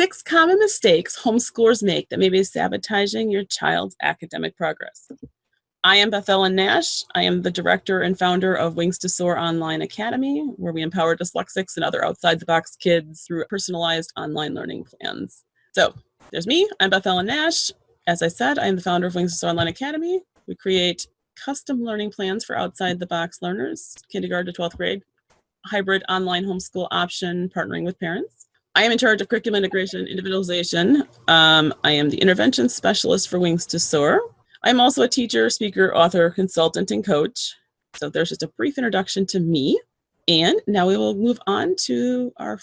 6 common mistakes homeschoolers make that may be sabotaging your child's academic progress. I am Beth Ellen Nash. I am the director and founder of Wings to Soar Online Academy, where we empower dyslexics and other outside-the-box kids through personalized online learning plans. So there's me. I'm Beth Ellen Nash. As I said, I am the founder of Wings to Soar Online Academy. We create custom learning plans for outside-the-box learners, kindergarten to 12th grade, hybrid online homeschool option, partnering with parents. I am in charge of curriculum integration and individualization. I am the intervention specialist for Wings to Soar. I'm also a teacher, speaker, author, consultant, and coach. So there's just a brief introduction to me. And now we will move on to our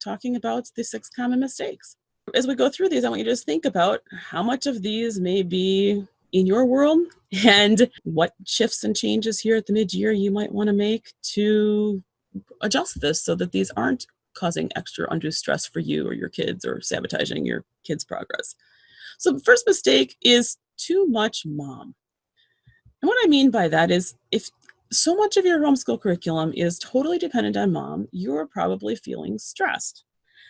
talking about the 6 common mistakes. As we go through these, I want you to just think about how much of these may be in your world and what shifts and changes here at the mid-year you might want to make to adjust this so that these aren't causing extra undue stress for you or your kids or sabotaging your kids' progress. So the first mistake is too much mom. And what I mean by that is if so much of your homeschool curriculum is totally dependent on mom, you're probably feeling stressed.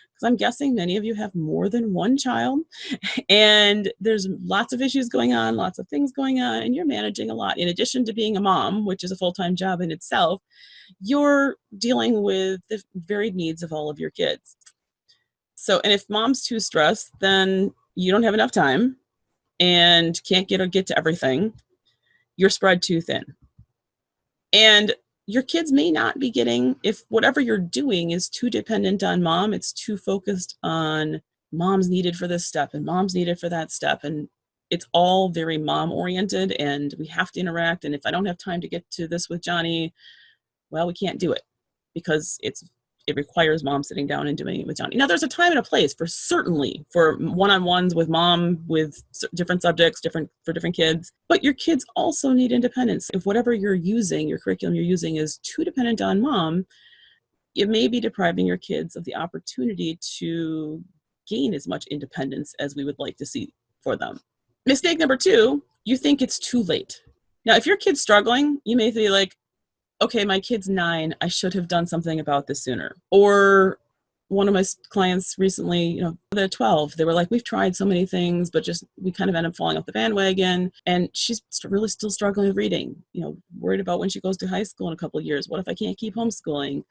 Because I'm guessing many of you have more than one child and there's lots of issues going on, lots of things going on, and you're managing a lot. In addition to being a mom, which is a full-time job in itself, you're dealing with the varied needs of all of your kids. So, and if mom's too stressed, then you don't have enough time and can't get to everything. You're spread too thin. And your kids may not be getting, if whatever you're doing is too dependent on mom, it's too focused on mom's needed for this step and mom's needed for that step. And it's all very mom oriented and we have to interact. And if I don't have time to get to this with Johnny, well, we can't do it because it requires mom sitting down and doing it with Johnny. Now, there's a time and a place for one-on-ones with mom with different subjects, for different kids, but your kids also need independence. If whatever you're using, your curriculum you're using is too dependent on mom, it may be depriving your kids of the opportunity to gain as much independence as we would like to see for them. Mistake number 2, you think it's too late. Now, if your kid's struggling, you may be like, okay, my kid's 9, I should have done something about this sooner. Or one of my clients recently, they're 12, they were like, we've tried so many things, but we kind of end up falling off the bandwagon. And she's really still struggling with reading, worried about when she goes to high school in a couple of years. What if I can't keep homeschooling?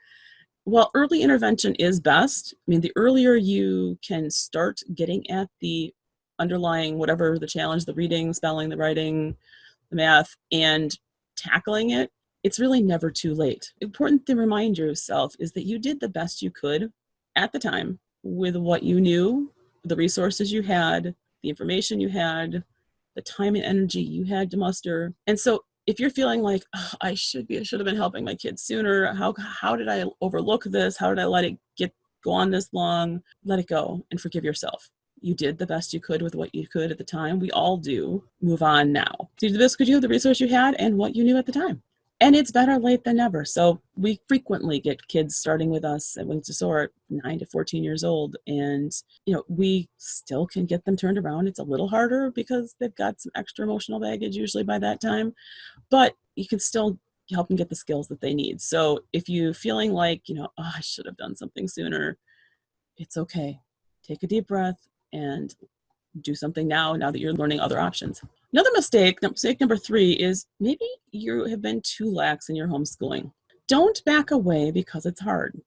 Well, early intervention is best. I mean, the earlier you can start getting at the underlying, whatever the challenge, the reading, spelling, the writing, the math, and tackling it, it's really never too late. Important to remind yourself is that you did the best you could at the time with what you knew, the resources you had, the information you had, the time and energy you had to muster. And so if you're feeling like, oh, I should have been helping my kids sooner, how did I overlook this? How did I let it go on this long? Let it go and forgive yourself. You did the best you could with what you could at the time. We all do. Move on now. So you did the best you have the resource you had and what you knew at the time. And it's better late than never. So we frequently get kids starting with us at Wings to Soar at 9 to 14 years old. And, we still can get them turned around. It's a little harder because they've got some extra emotional baggage usually by that time. But you can still help them get the skills that they need. So if you're feeling like, I should have done something sooner, it's okay. Take a deep breath and do something now that you're learning other options. Another mistake number 3 is maybe you have been too lax in your homeschooling. Don't back away because it's hard.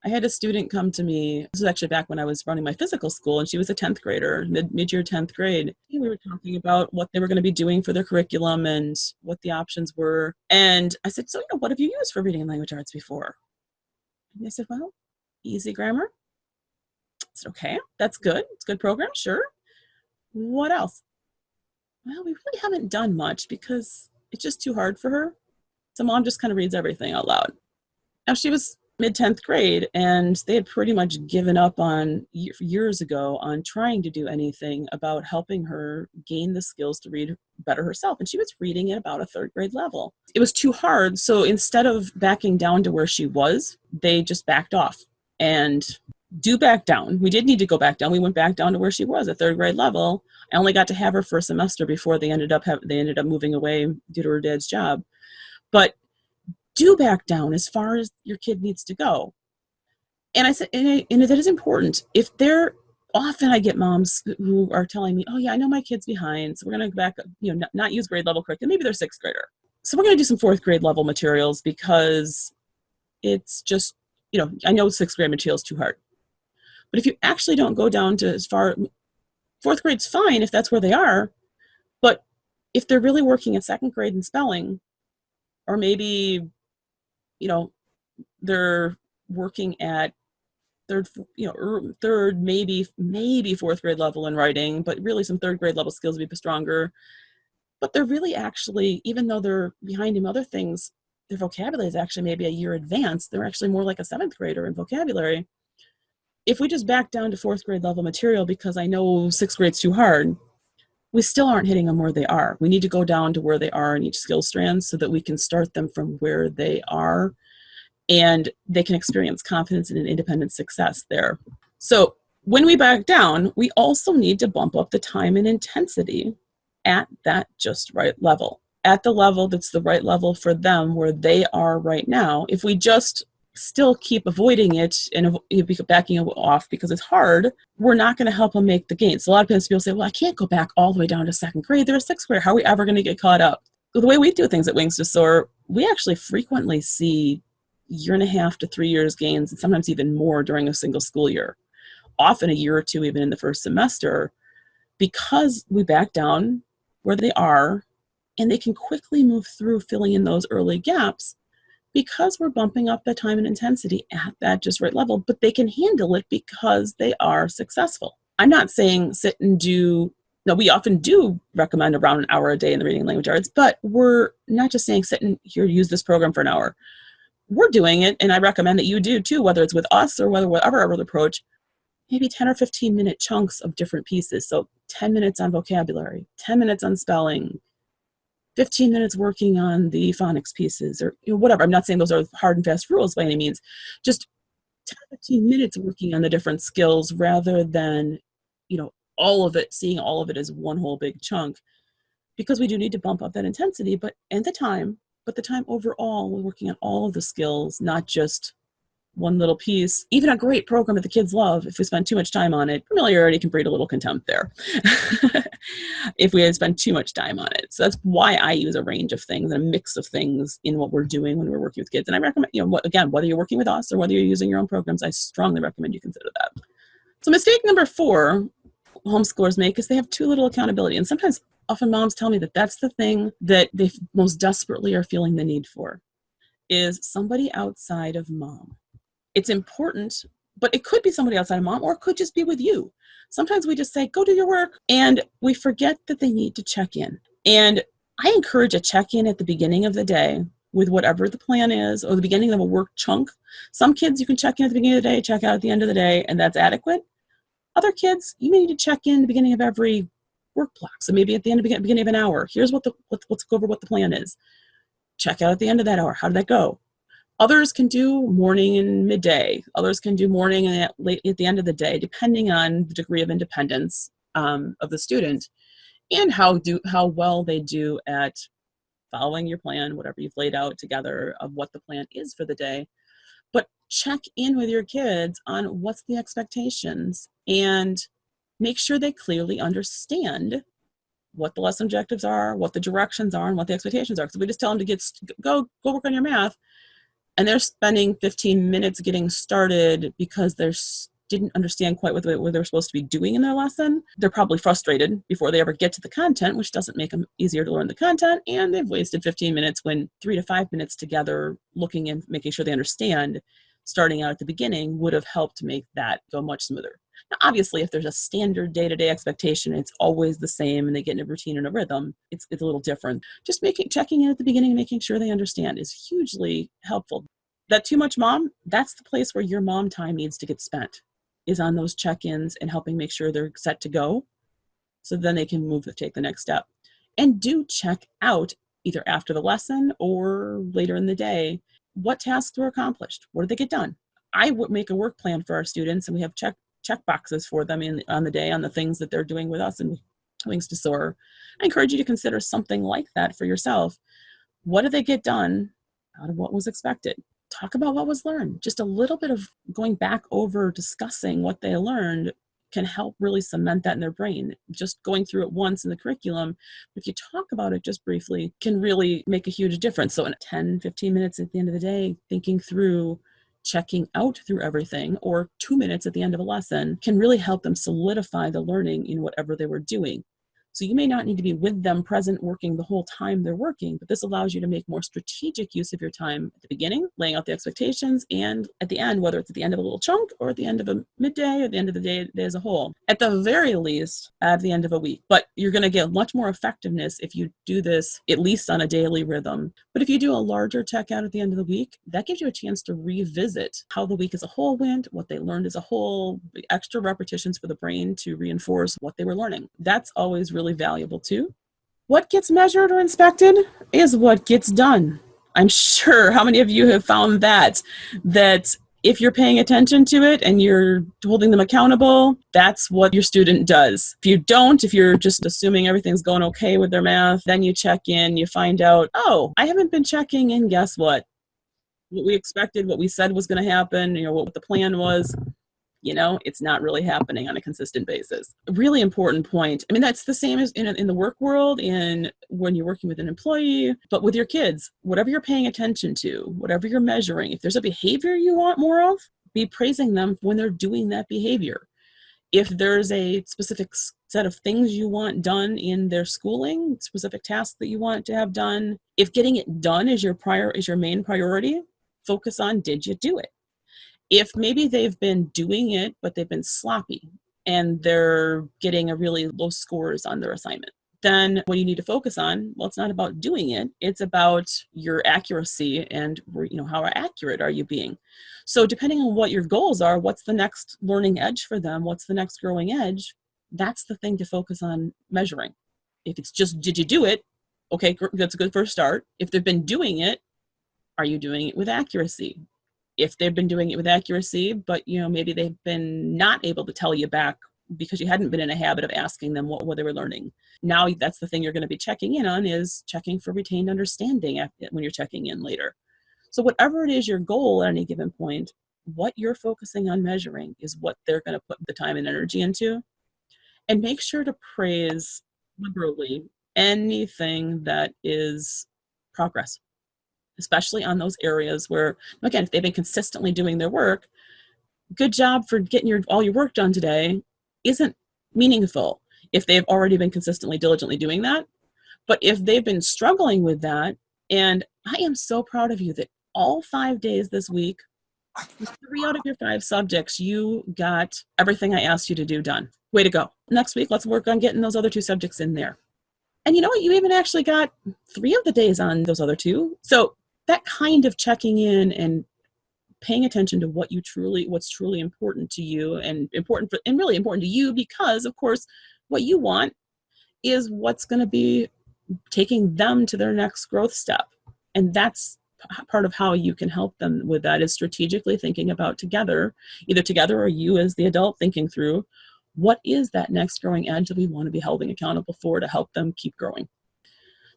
I had a student come to me, this was actually back when I was running my physical school, and she was a 10th grader, mid-year 10th grade. We were talking about what they were going to be doing for their curriculum and what the options were. And I said, so, what have you used for reading and language arts before? And they said, well, Easy Grammar. I said, okay, that's good. It's a good program, sure. What else? Well, we really haven't done much because it's just too hard for her. So mom just kind of reads everything out loud. Now she was mid-10th grade and they had pretty much given up on years ago on trying to do anything about helping her gain the skills to read better herself. And she was reading at about a 3rd grade level. It was too hard. So instead of backing down to where she was, they just backed off. And do back down. We did need to go back down. We went back down to where she was at 3rd grade level. I only got to have her for a semester before they ended up moving away due to her dad's job. But do back down as far as your kid needs to go. And I said, and that is important. If they're Often I get moms who are telling me, oh yeah, I know my kid's behind, so we're going to go back, not use grade level curriculum. Maybe they're sixth grader. So we're going to do some fourth grade level materials because it's just, I know sixth grade material is too hard. But if you actually don't go down to as far, fourth grade's fine if that's where they are, but if they're really working in second grade in spelling, or maybe, they're working at third, maybe fourth grade level in writing, but really some third grade level skills would be stronger. But they're really actually, even though they're behind in other things, their vocabulary is actually maybe a year advanced. They're actually more like a seventh grader in vocabulary. If we just back down to fourth grade level material because I know sixth grade's too hard, we still aren't hitting them where they are. We need to go down to where they are in each skill strand so that we can start them from where they are and they can experience confidence and an independent success there. So when we back down, we also need to bump up the time and intensity at that just right level, at the level that's the right level for them where they are right now. If we just still keep avoiding it and backing it off because it's hard, we're not going to help them make the gains. A lot of times people say, well, I can't go back all the way down to second grade. They're a sixth grade. How are we ever going to get caught up? The way we do things at Wings to Soar, we actually frequently see 1.5 to 3 years gains, and sometimes even more during a single school year, often a year or two even in the first semester, because we back down where they are and they can quickly move through filling in those early gaps because we're bumping up the time and intensity at that just right level, but they can handle it because they are successful. I'm not saying sit and do, no, we often do recommend around an hour a day in the reading and language arts, but we're not just saying sit and here, use this program for an hour. We're doing it, and I recommend that you do too, whether it's with us or whatever our approach, maybe 10 or 15 minute chunks of different pieces. So 10 minutes on vocabulary, 10 minutes on spelling, 15 minutes working on the phonics pieces, or whatever. I'm not saying those are hard and fast rules by any means. Just 10 or 15 minutes working on the different skills rather than, all of it, seeing all of it as one whole big chunk, because we do need to bump up that intensity, but the time overall, we're working on all of the skills, not just one little piece. Even a great program that the kids love, if we spend too much time on it, familiarity can breed a little contempt there if we spend too much time on it. So that's why I use a range of things and a mix of things in what we're doing when we're working with kids. And I recommend, again, whether you're working with us or whether you're using your own programs, I strongly recommend you consider that. So mistake number 4 homeschoolers make is they have too little accountability. And sometimes, often moms tell me that that's the thing that they most desperately are feeling the need for, is somebody outside of mom. It's important, but it could be somebody outside of mom, or it could just be with you. Sometimes we just say, go do your work, and we forget that they need to check in. And I encourage a check-in at the beginning of the day with whatever the plan is, or the beginning of a work chunk. Some kids, you can check in at the beginning of the day, check out at the end of the day, and that's adequate. Other kids, you may need to check in at the beginning of every work block. So maybe at the end of beginning of an hour, here's let's go over what the plan is. Check out at the end of that hour. How did that go? Others can do morning and midday. Others can do morning and at the end of the day, depending on the degree of independence of the student and how well they do at following your plan, whatever you've laid out together of what the plan is for the day. But check in with your kids on what's the expectations and make sure they clearly understand what the lesson objectives are, what the directions are, and what the expectations are. Because we just tell them to go work on your math, and they're spending 15 minutes getting started because they didn't understand quite what they're supposed to be doing in their lesson. They're probably frustrated before they ever get to the content, which doesn't make them easier to learn the content, and they've wasted 15 minutes when 3 to 5 minutes together looking and making sure they understand, starting out at the beginning, would have helped make that go much smoother. Now, obviously, if there's a standard day-to-day expectation, it's always the same and they get in a routine and a rhythm, it's a little different. Just checking in at the beginning and making sure they understand is hugely helpful. That too much mom, that's the place where your mom time needs to get spent, is on those check-ins and helping make sure they're set to go so then they can take the next step. And do check out either after the lesson or later in the day what tasks were accomplished. What did they get done? I would make a work plan for our students, and we have check boxes for them on the day on the things that they're doing with us and Wings to Soar. I encourage you to consider something like that for yourself. What did they get done out of what was expected? Talk about what was learned. Just a little bit of going back over discussing what they learned can help really cement that in their brain. Just going through it once in the curriculum, if you talk about it just briefly, can really make a huge difference. So in 10, 15 minutes at the end of the day, thinking through, checking out through everything, or 2 minutes at the end of a lesson can really help them solidify the learning in whatever they were doing. So you may not need to be with them present working the whole time they're working, but this allows you to make more strategic use of your time at the beginning, laying out the expectations, and at the end, whether it's at the end of a little chunk or at the end of a midday or the end of the day as a whole, at the very least at the end of a week. But you're going to get much more effectiveness if you do this at least on a daily rhythm. But if you do a larger check out at the end of the week, that gives you a chance to revisit how the week as a whole went, what they learned as a whole, extra repetitions for the brain to reinforce what they were learning. That's always really valuable too. What gets measured or inspected is what gets done. I'm sure how many of you have found that if you're paying attention to it and you're holding them accountable, that's what your student does. If you don't, if you're just assuming everything's going okay with their math, then you check in, you find out, oh, I haven't been checking in, guess what? What we expected, what we said was going to happen, what the plan was, it's not really happening on a consistent basis. A really important point. I mean, that's the same as in the work world and when you're working with an employee, but with your kids, whatever you're paying attention to, whatever you're measuring, if there's a behavior you want more of, be praising them when they're doing that behavior. If there's a specific set of things you want done in their schooling, specific tasks that you want to have done, if getting it done is your main priority, focus on, did you do it? If maybe they've been doing it, but they've been sloppy and they're getting a really low scores on their assignment, then what you need to focus on, well, it's not about doing it. It's about your accuracy and, how accurate are you being? So depending on what your goals are, what's the next learning edge for them? What's the next growing edge? That's the thing to focus on measuring. If it's just, did you do it? Okay, that's a good first start. If they've been doing it, are you doing it with accuracy? If they've been doing it with accuracy, but maybe they've been not able to tell you back because you hadn't been in a habit of asking them what they were learning. Now that's the thing you're going to be checking in on, is checking for retained understanding when you're checking in later. So whatever it is your goal at any given point, what you're focusing on measuring is what they're going to put the time and energy into. And make sure to praise liberally anything that is progress, especially on those areas where, again, if they've been consistently doing their work, good job for getting all your work done today isn't meaningful if they've already been consistently, diligently doing that. But if they've been struggling with that, and I am so proud of you that all 5 days this week, 3 out of your 5 subjects, you got everything I asked you to do done. Way to go. Next week, let's work on getting those other 2 subjects in there. And you know what? You even actually got 3 of the days on those other 2. So that kind of checking in and paying attention to what's truly important to you and really important to you, because of course what you want is what's going to be taking them to their next growth step. And that's part of how you can help them with that, is strategically thinking about either together or you as the adult thinking through, what is that next growing edge that we want to be holding accountable for to help them keep growing.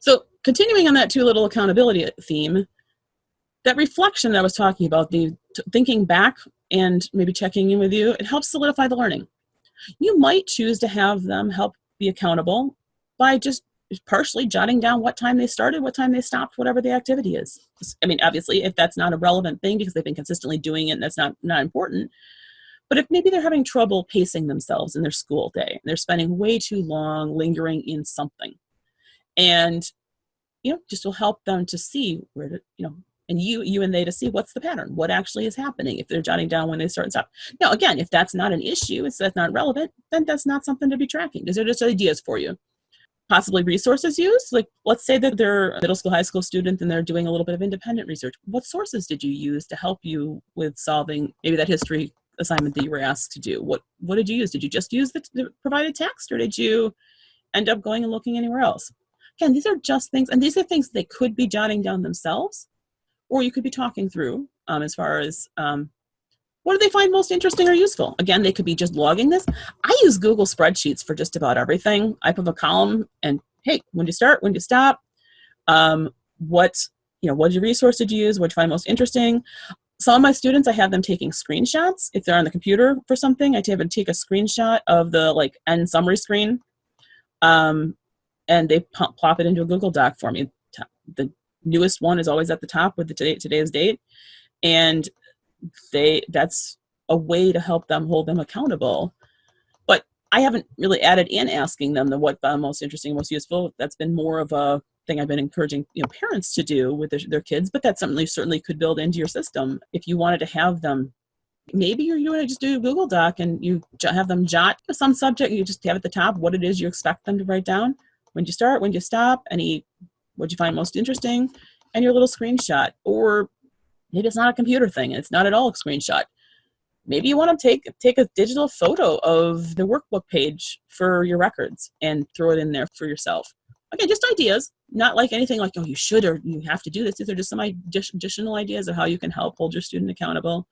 So continuing on that too little accountability theme, that reflection that I was talking about, the thinking back and maybe checking in with you, it helps solidify the learning. You might choose to have them help be accountable by just partially jotting down what time they started, what time they stopped, whatever the activity is. I mean, obviously, if that's not a relevant thing because they've been consistently doing it and that's not important. But if maybe they're having trouble pacing themselves in their school day, and they're spending way too long lingering in something, and just will help them to see where to, and you and they to see what's the pattern, what actually is happening if they're jotting down when they start and stop. Now, again, if that's not an issue, if that's not relevant, then that's not something to be tracking. These are just ideas for you. Possibly resources used. Like, let's say that they're a middle school, high school student and they're doing a little bit of independent research. What sources did you use to help you with solving maybe that history assignment that you were asked to do? What did you use? Did you just use the provided text, or did you end up going and looking anywhere else? Again, these are just things, and these are things they could be jotting down themselves, or you could be talking through as far as what do they find most interesting or useful? Again, they could be just logging this. I use Google spreadsheets for just about everything. I put a column and, hey, when do you start? When do you stop? What resource did you use? What did you find most interesting? Some of my students, I have them taking screenshots. If they're on the computer for something, I have them take a screenshot of the end summary screen, and they plop it into a Google Doc for me. The newest one is always at the top with the today's date, and that's a way to help them, hold them accountable. But I haven't really added in asking them what the most interesting, most useful. That's been more of a thing I've been encouraging parents to do with their kids, but that's something you certainly could build into your system. If you wanted to have them, maybe you want to just do a Google Doc and you have them jot some subject, you just have at the top what it is you expect them to write down. When you start, when you stop, what you find most interesting, and your little screenshot. Or maybe it's not a computer thing, and it's not at all a screenshot. Maybe you want to take a digital photo of the workbook page for your records and throw it in there for yourself. Okay, just ideas, not like anything like, oh, you should or you have to do this. These are just some additional ideas of how you can help hold your student accountable.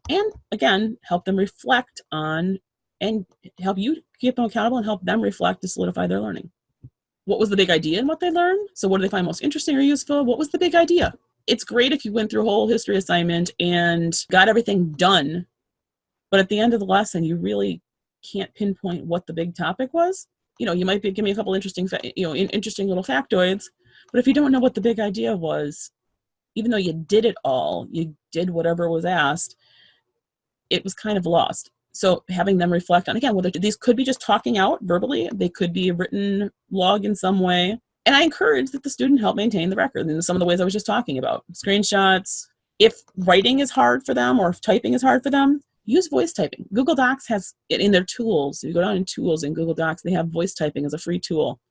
And again, help them reflect on and help you keep them accountable and help them reflect to solidify their learning. What was the big idea in what they learned? So what do they find most interesting or useful? What was the big idea? It's great if you went through a whole history assignment and got everything done, but at the end of the lesson, you really can't pinpoint what the big topic was. You might give me a couple interesting, interesting little factoids, but if you don't know what the big idea was, even though you did it all, you did whatever was asked, it was kind of lost. So having them reflect on, again, whether these could be just talking out verbally, they could be a written log in some way. And I encourage that the student help maintain the record in some of the ways I was just talking about. Screenshots. If writing is hard for them or if typing is hard for them, use voice typing. Google Docs has it in their tools. You go down in tools in Google Docs, they have voice typing as a free tool.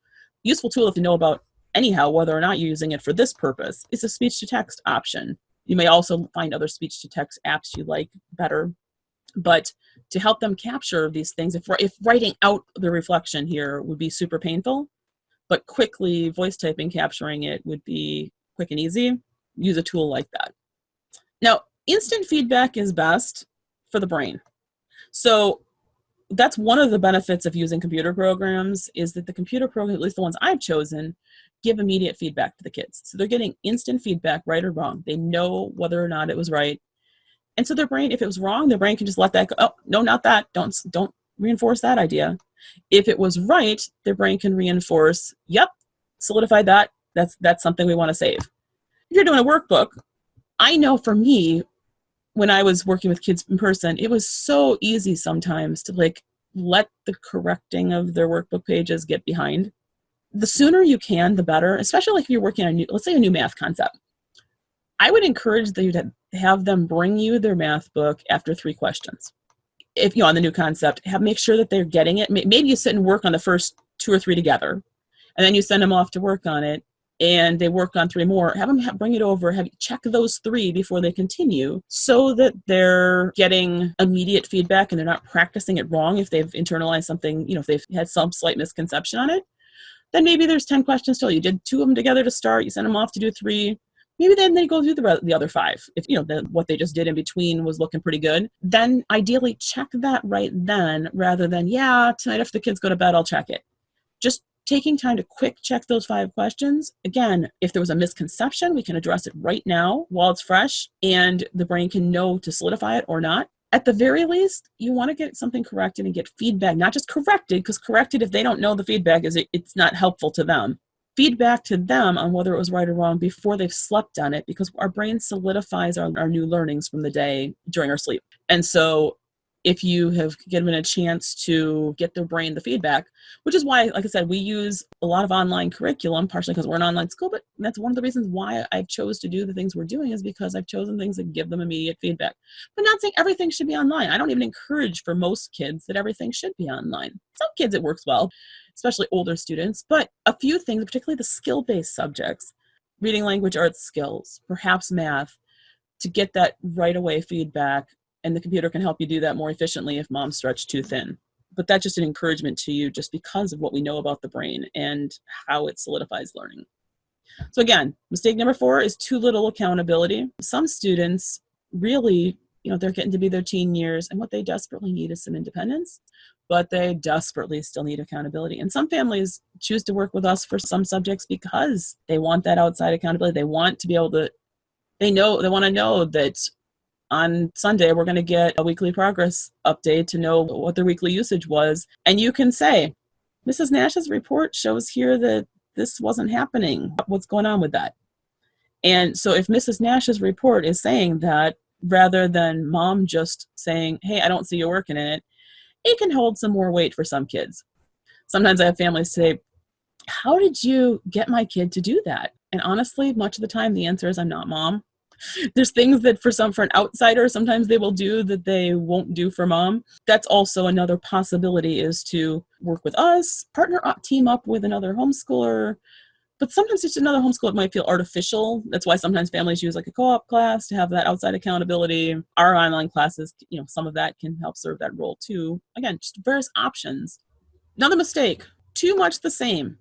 Useful tool if you know about anyhow, whether or not you're using it for this purpose. It's a speech-to-text option. You may also find other speech-to-text apps you like better. But to help them capture these things, if writing out the reflection here would be super painful, but quickly voice typing, capturing it would be quick and easy, use a tool like that. Now, instant feedback is best for the brain. So that's one of the benefits of using computer programs, is that the computer programs, at least the ones I've chosen, give immediate feedback to the kids. So they're getting instant feedback, right or wrong. They know whether or not it was right. And so their brain, if it was wrong, their brain can just let that go. Oh, no, not that. Don't reinforce that idea. If it was right, their brain can reinforce, yep, solidify that. That's something we want to save. If you're doing a workbook, I know for me, when I was working with kids in person, it was so easy sometimes to let the correcting of their workbook pages get behind. The sooner you can, the better, especially if you're working on let's say a new math concept. I would encourage you to have them bring you their math book after 3 questions. If on the new concept, make sure that they're getting it. Maybe you sit and work on the first 2 or 3 together, and then you send them off to work on it, and they work on 3 more. Have them bring it over, check those 3 before they continue, so that they're getting immediate feedback and they're not practicing it wrong if they've internalized something, if they've had some slight misconception on it. Then maybe there's 10 questions still. You did 2 of them together to start, you send them off to do 3. Maybe then they go through the other 5. If what they just did in between was looking pretty good, then ideally check that right then, rather than, tonight after the kids go to bed, I'll check it. Just taking time to quick check those 5 questions. Again, if there was a misconception, we can address it right now while it's fresh, and the brain can know to solidify it or not. At the very least, you want to get something corrected and get feedback, not just corrected, because corrected, if they don't know the feedback, it's not helpful to them. Feedback to them on whether it was right or wrong before they've slept on it, because our brain solidifies our new learnings from the day during our sleep. And so if you have given a chance to get their brain the feedback, which is why, like I said, we use a lot of online curriculum, partially because we're an online school, but that's one of the reasons why I chose to do the things we're doing, is because I've chosen things that give them immediate feedback. But not saying everything should be online. I don't even encourage for most kids that everything should be online. Some kids it works well, especially older students, but a few things, particularly the skill-based subjects, reading, language, arts skills, perhaps math, to get that right away feedback. And the computer can help you do that more efficiently if mom's stretched too thin. But that's just an encouragement to you, just because of what we know about the brain and how it solidifies learning. So again, mistake number 4 is too little accountability. Some students really, they're getting to be their teen years, and what they desperately need is some independence, but they desperately still need accountability. And some families choose to work with us for some subjects because they want that outside accountability. They want to be able to They want to know that on Sunday, we're going to get a weekly progress update to know what their weekly usage was. And you can say, Mrs. Nash's report shows here that this wasn't happening. What's going on with that? And so if Mrs. Nash's report is saying that, rather than mom just saying, hey, I don't see you working in it, it can hold some more weight for some kids. Sometimes I have families say, how did you get my kid to do that? And honestly, much of the time, the answer is, I'm not mom. There's things that for an outsider, sometimes they will do that they won't do for mom. That's also another possibility, is to work with us, partner up, team up with another homeschooler. But sometimes it's another homeschooler might feel artificial. That's why sometimes families use like a co-op class to have that outside accountability. Our online classes, some of that can help serve that role too. Again, just various options. Another mistake, too much the same.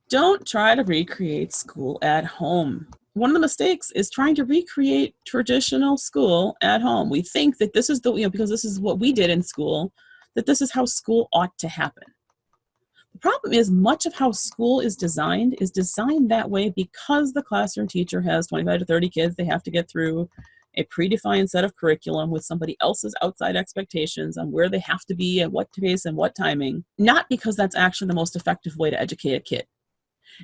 Don't try to recreate school at home. One of the mistakes is trying to recreate traditional school at home. We think that this is because this is what we did in school, that this is how school ought to happen. The problem is, much of how school is designed that way because the classroom teacher has 25 to 30 kids they have to get through, a predefined set of curriculum with somebody else's outside expectations on where they have to be at what pace and what timing, not because that's actually the most effective way to educate a kid.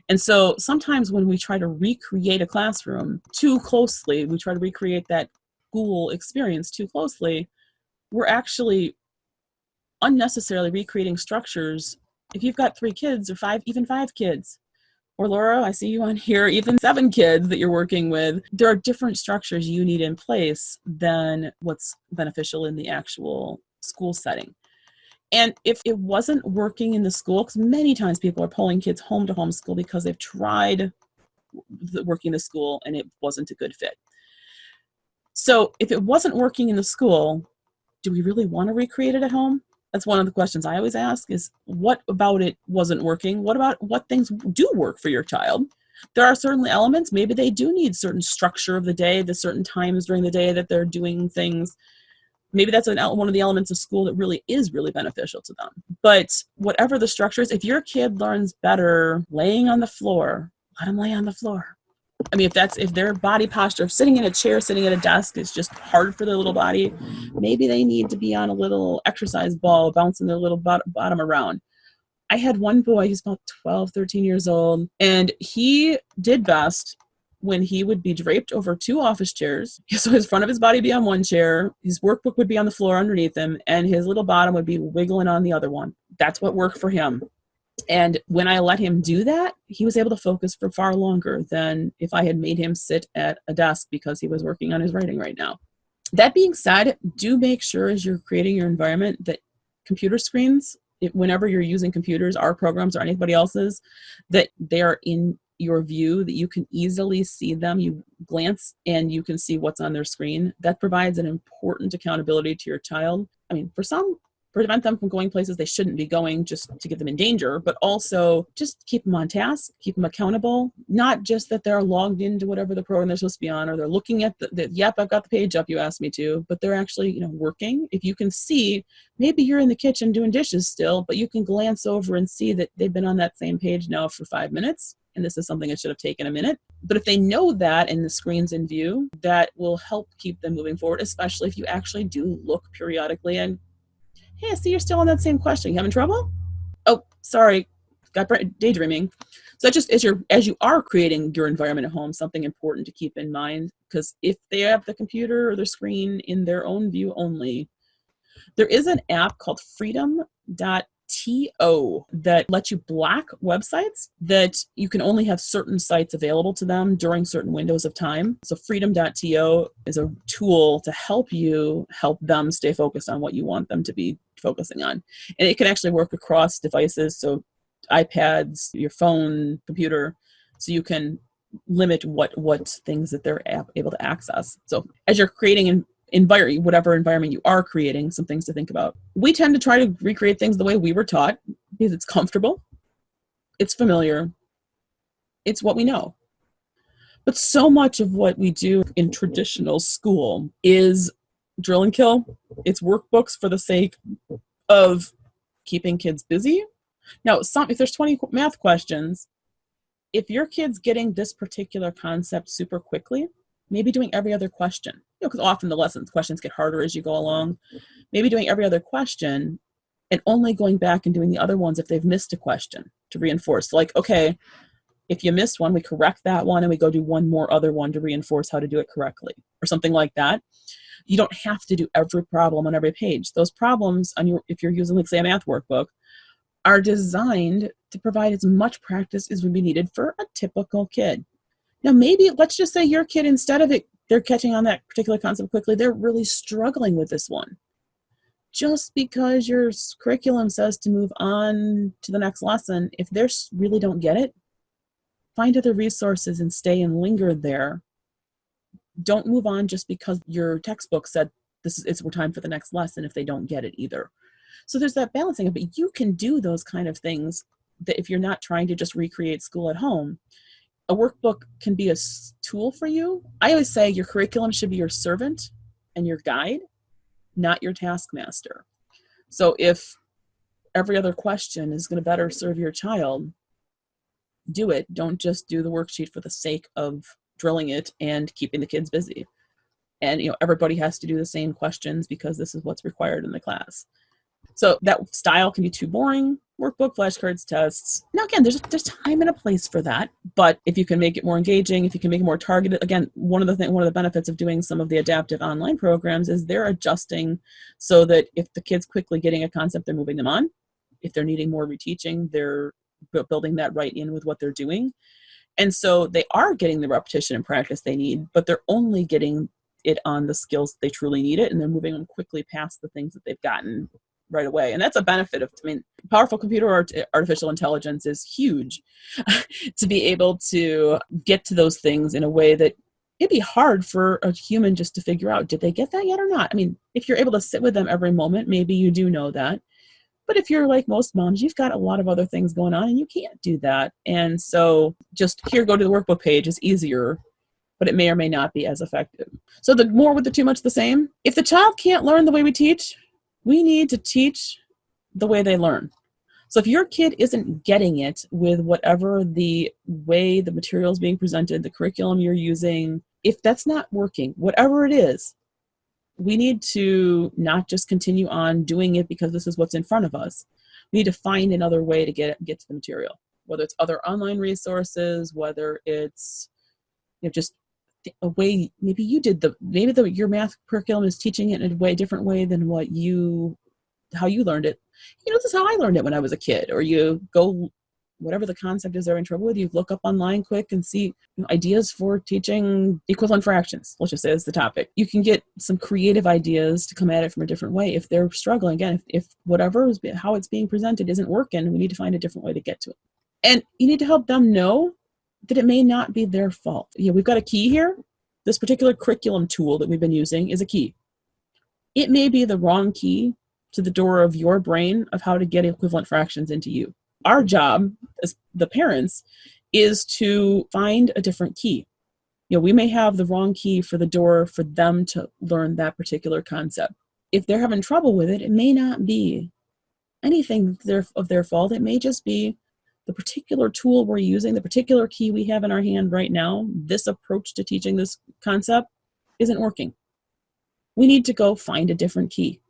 And so sometimes when we try to recreate a classroom too closely, we try to recreate that school experience too closely, we're actually unnecessarily recreating structures. If you've got 3 kids or 5, even 5 kids, or Laura, I see you on here, even 7 kids that you're working with, there are different structures you need in place than what's beneficial in the actual school setting. And if it wasn't working in the school, because many times people are pulling kids home to homeschool because they've tried working in the school and it wasn't a good fit. So if it wasn't working in the school, do we really want to recreate it at home? That's one of the questions I always ask, is what about it wasn't working? What things do work for your child? There are certainly elements, maybe they do need certain structure of the day, the certain times during the day that they're doing things. Maybe that's one of the elements of school that really is really beneficial to them. But whatever the structure is, if your kid learns better laying on the floor, let them lay on the floor. I mean, if their body posture of sitting in a chair, sitting at a desk is just hard for their little body, maybe they need to be on a little exercise ball, bouncing their little bottom around. I had one boy, he's about 12, 13 years old, and he did best when he would be draped over 2 office chairs. So his front of his body be on one chair, his workbook would be on the floor underneath him, and his little bottom would be wiggling on the other one. That's what worked for him. And when I let him do that, he was able to focus for far longer than if I had made him sit at a desk because he was working on his writing right now. That being said, do make sure as you're creating your environment that computer screens, whenever you're using computers, our programs or anybody else's, that they are in your view, that you can easily see them. You glance and you can see what's on their screen. That provides an important accountability to your child. I mean, for some, prevent them from going places they shouldn't be going just to get them in danger, but also just keep them on task, keep them accountable. Not just that they're logged into whatever the program they're supposed to be on, or they're looking at yep, I've got the page up you asked me to, but they're actually, working. If you can see, maybe you're in the kitchen doing dishes still, but you can glance over and see that they've been on that same page now for 5 minutes. And this is something that should have taken a minute. But if they know that and the screen's in view, that will help keep them moving forward, especially if you actually do look periodically and, hey, I see you're still on that same question. You having trouble? Oh, sorry, got daydreaming. So just as you are creating your environment at home, something important to keep in mind, because if they have the computer or the screen in their own view only, there is an app called freedom.to that lets you block websites that you can only have certain sites available to them during certain windows of time. So freedom.to is a tool to help them stay focused on what you want them to be focusing on. And it can actually work across devices, so iPads, your phone, computer, so you can limit what things that they're able to access. So as you're creating whatever environment you are creating, some things to think about. We tend to try to recreate things the way we were taught because it's comfortable, it's familiar, it's what we know. But so much of what we do in traditional school is drill and kill. It's workbooks for the sake of keeping kids busy. Now, if there's 20 math questions, if your kid's getting this particular concept super quickly, maybe doing every other question, because often the questions get harder as you go along. Maybe doing every other question and only going back and doing the other ones if they've missed a question to reinforce. Like, okay, if you missed one, we correct that one and we go do one more other one to reinforce how to do it correctly or something like that. You don't have to do every problem on every page. Those problems if you're using, like, say, a math workbook, are designed to provide as much practice as would be needed for a typical kid. Now, maybe let's just say your kid, instead of they're catching on that particular concept quickly, they're really struggling with this one. Just because your curriculum says to move on to the next lesson, if they really don't get it, find other resources and stay and linger there. Don't move on just because your textbook said it's time for the next lesson if they don't get it either. So there's that balancing, but you can do those kind of things that if you're not trying to just recreate school at home. A workbook can be a tool for you. I always say your curriculum should be your servant and your guide, not your taskmaster. So if every other question is going to better serve your child, do it. Don't just do the worksheet for the sake of drilling it and keeping the kids busy. And everybody has to do the same questions because this is what's required in the class. So that style can be too boring. Workbook, flashcards, tests. Now, again, there's time and a place for that. But if you can make it more engaging, if you can make it more targeted, again, one of the benefits of doing some of the adaptive online programs is they're adjusting so that if the kid's quickly getting a concept, they're moving them on. If they're needing more reteaching, they're building that right in with what they're doing. And so they are getting the repetition and practice they need, but they're only getting it on the skills they truly need it, and they're moving them quickly past the things that they've gotten right away. And that's a benefit of, powerful computer or artificial intelligence is huge to be able to get to those things in a way that it'd be hard for a human just to figure out, did they get that yet or not? If you're able to sit with them every moment, maybe you do know that. But if you're like most moms, you've got a lot of other things going on and you can't do that. And so just here, go to the workbook page is easier, but it may or may not be as effective. So the more with the too much the same. If the child can't learn the way we teach, we need to teach the way they learn. So if your kid isn't getting it with whatever the way the material is being presented, the curriculum you're using, if that's not working, whatever it is, we need to not just continue on doing it because this is what's in front of us. We need to find another way to get to the material, whether it's other online resources, whether it's just a way, maybe your math curriculum is teaching it in a different way than how you learned it. This is how I learned it when I was a kid. Or you go, whatever the concept is they're in trouble with, you look up online quick and see ideas for teaching equivalent fractions, let's just say is the topic. You can get some creative ideas to come at it from a different way. If they're struggling, again, if how it's being presented isn't working, we need to find a different way to get to it. And you need to help them know that it may not be their fault. We've got a key here. This particular curriculum tool that we've been using is a key. It may be the wrong key to the door of your brain of how to get equivalent fractions into you. Our job as the parents is to find a different key. We may have the wrong key for the door for them to learn that particular concept. If they're having trouble with it, it may not be anything of their fault. It may just be the particular tool we're using, the particular key we have in our hand right now. This approach to teaching this concept isn't working. We need to go find a different key.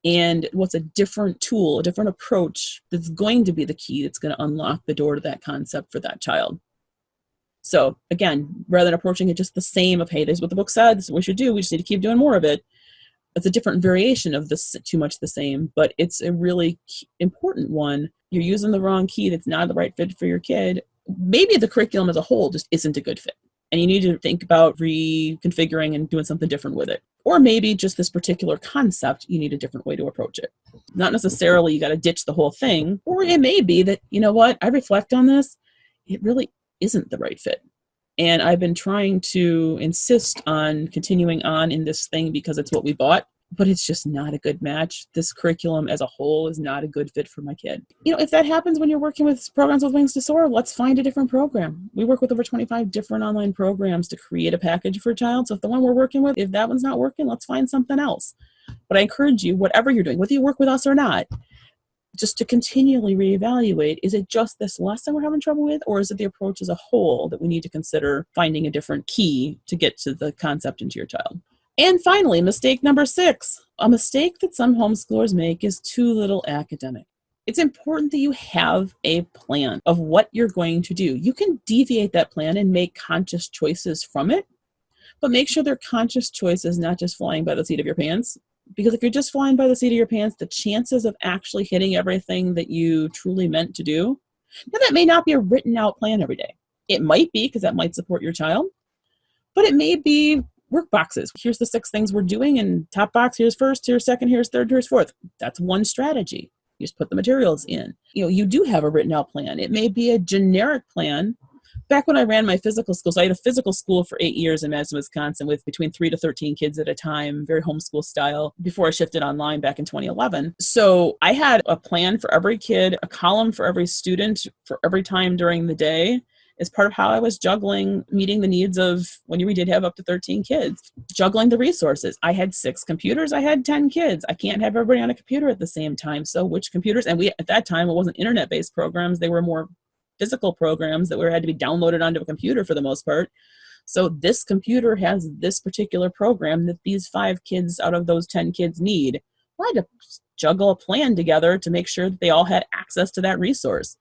And what's a different tool, a different approach that's going to be the key that's going to unlock the door to that concept for that child. So again, rather than approaching it just the same of, hey, this is what the book said, this is what we should do, we just need to keep doing more of it. It's a different variation of this too much the same, but it's a really important one. You're using the wrong key that's not the right fit for your kid. Maybe the curriculum as a whole just isn't a good fit. And you need to think about reconfiguring and doing something different with it. Or maybe just this particular concept, you need a different way to approach it. Not necessarily you got to ditch the whole thing. Or it may be that, I reflect on this, it really isn't the right fit. And I've been trying to insist on continuing on in this thing because it's what we bought, but it's just not a good match. This curriculum as a whole is not a good fit for my kid. If that happens when you're working with programs with Wings to Soar, let's find a different program. We work with over 25 different online programs to create a package for a child. So if the one we're working with, if that one's not working, let's find something else. But I encourage you, whatever you're doing, whether you work with us or not, just to continually reevaluate, is it just this lesson we're having trouble with, or is it the approach as a whole that we need to consider finding a different key to get to the concept into your child? And finally, mistake number 6. A mistake that some homeschoolers make is too little academic. It's important that you have a plan of what you're going to do. You can deviate that plan and make conscious choices from it, but make sure they're conscious choices, not just flying by the seat of your pants. Because if you're just flying by the seat of your pants, the chances of actually hitting everything that you truly meant to do, now that may not be a written out plan every day. It might be, because that might support your child, but it may be work boxes. Here's the 6 things we're doing, and top box, here's first, here's second, here's third, here's fourth. That's one strategy. You just put the materials in. You do have a written out plan. It may be a generic plan. Back when I ran my physical school, so I had a physical school for 8 years in Madison, Wisconsin, with between 3 to 13 kids at a time, very homeschool style, before I shifted online back in 2011. So I had a plan for every kid, a column for every student, for every time during the day, as part of how I was juggling meeting the needs of, when we did have up to 13 kids, juggling the resources. I had 6 computers, I had 10 kids. I can't have everybody on a computer at the same time. So which computers? And at that time, it wasn't internet-based programs. They were more physical programs that had to be downloaded onto a computer for the most part. So this computer has this particular program that these 5 kids out of those 10 kids need. I had to juggle a plan together to make sure that they all had access to that resource.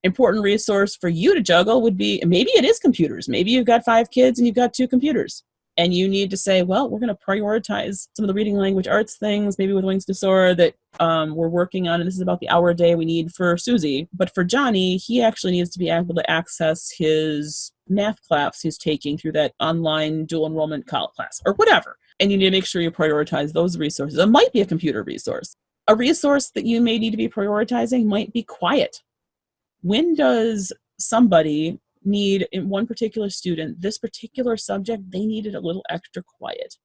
Important resource for you to juggle would be, maybe it is computers. Maybe you've got 5 kids and you've got 2 computers. And you need to say, well, we're going to prioritize some of the reading language arts things, maybe with Wings to Soar, that we're working on. And this is about the hour a day we need for Susie. But for Johnny, he actually needs to be able to access his math class he's taking through that online dual enrollment class or whatever. And you need to make sure you prioritize those resources. It might be a computer resource. A resource that you may need to be prioritizing might be quiet. When does somebody need, in one particular student, this particular subject, they needed a little extra quiet